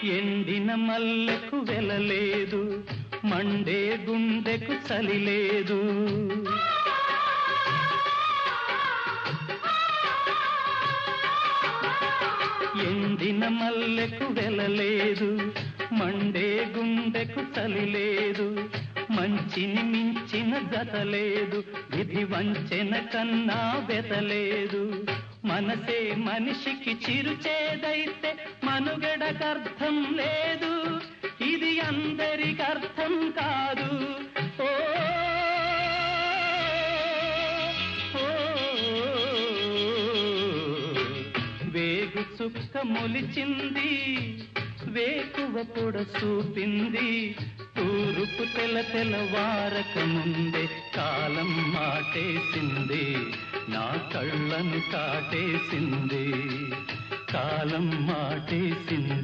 ఎండిన మల్లెకు వెలలేదు, మండే గుండెకు చలి లేదు. ఎండిన మల్లెకు వెలలేదు, మండే గుండెకు చలి లేదు. మంచిని మించిన జతలేదు, విధి వంచెన కన్నా వెతలేదు. మనసే మనిషికి చిరుచేదైతే మనుగడకర్థం లేదు, ఇది అందరికి అర్థం కాదు. ఓ వేగు చుక్క మొలిచింది, వేకువ పొడ చూపింది. తూరుపు తెల్లవారక ముందే కాలం మాటేసింది, నా కళ్ళను కాటేసింది. కాలం మాటేసింది.